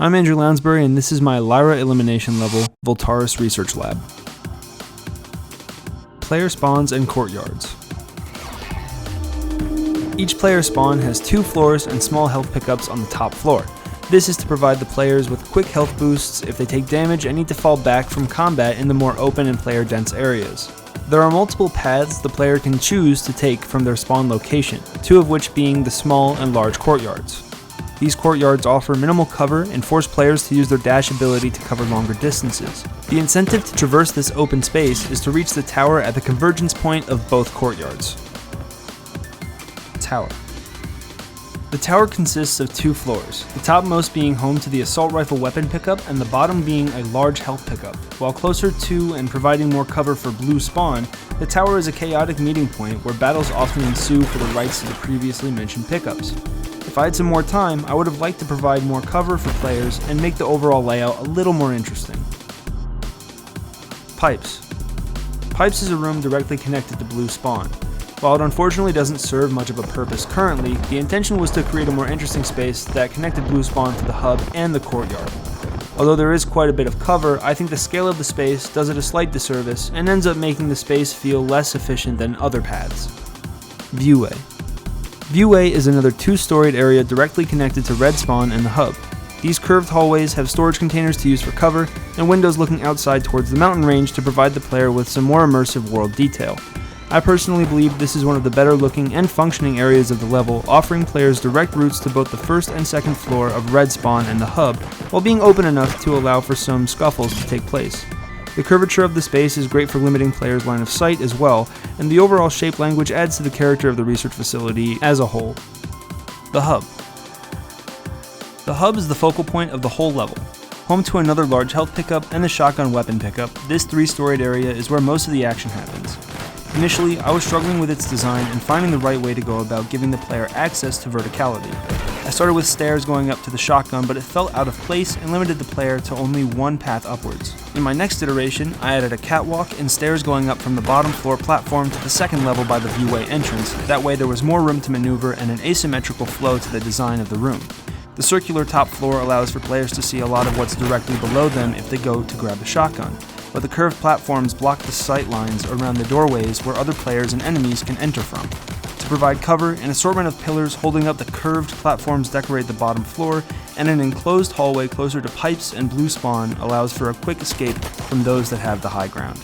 I'm Andrew Lounsbury, and this is my Lyra Elimination level Vultaris Research Lab. Player spawns and courtyards. Each player spawn has 2 floors and small health pickups on the top floor. This is to provide the players with quick health boosts if they take damage and need to fall back from combat in the more open and player-dense areas. There are multiple paths the player can choose to take from their spawn location, 2 of which being the small and large courtyards. These courtyards offer minimal cover and force players to use their dash ability to cover longer distances. The incentive to traverse this open space is to reach the tower at the convergence point of both courtyards. Tower. The tower consists of 2 floors, the topmost being home to the assault rifle weapon pickup and the bottom being a large health pickup. While closer to and providing more cover for blue spawn, the tower is a chaotic meeting point where battles often ensue for the rights to the previously mentioned pickups. If I had some more time, I would have liked to provide more cover for players and make the overall layout a little more interesting. Pipes. Pipes is a room directly connected to blue spawn. While it unfortunately doesn't serve much of a purpose currently, the intention was to create a more interesting space that connected blue spawn to the hub and the courtyard. Although there is quite a bit of cover, I think the scale of the space does it a slight disservice and ends up making the space feel less efficient than other paths. Viewway. Viewway is another 2-storied area directly connected to red spawn and the hub. These curved hallways have storage containers to use for cover, and windows looking outside towards the mountain range to provide the player with some more immersive world detail. I personally believe this is one of the better looking and functioning areas of the level, offering players direct routes to both the first and second floor of red spawn and the hub, while being open enough to allow for some scuffles to take place. The curvature of the space is great for limiting players' line of sight as well, and the overall shape language adds to the character of the research facility as a whole. The hub. The hub is the focal point of the whole level. Home to another large health pickup and the shotgun weapon pickup, this 3-storied area is where most of the action happens. Initially, I was struggling with its design and finding the right way to go about giving the player access to verticality. I started with stairs going up to the shotgun, but it felt out of place and limited the player to only one path upwards. In my next iteration, I added a catwalk and stairs going up from the bottom floor platform to the second level by the viewway entrance. That way there was more room to maneuver and an asymmetrical flow to the design of the room. The circular top floor allows for players to see a lot of what's directly below them if they go to grab the shotgun, but the curved platforms block the sight lines around the doorways where other players and enemies can enter from. To provide cover, an assortment of pillars holding up the curved platforms decorate the bottom floor, and an enclosed hallway closer to pipes and blue spawn allows for a quick escape from those that have the high ground.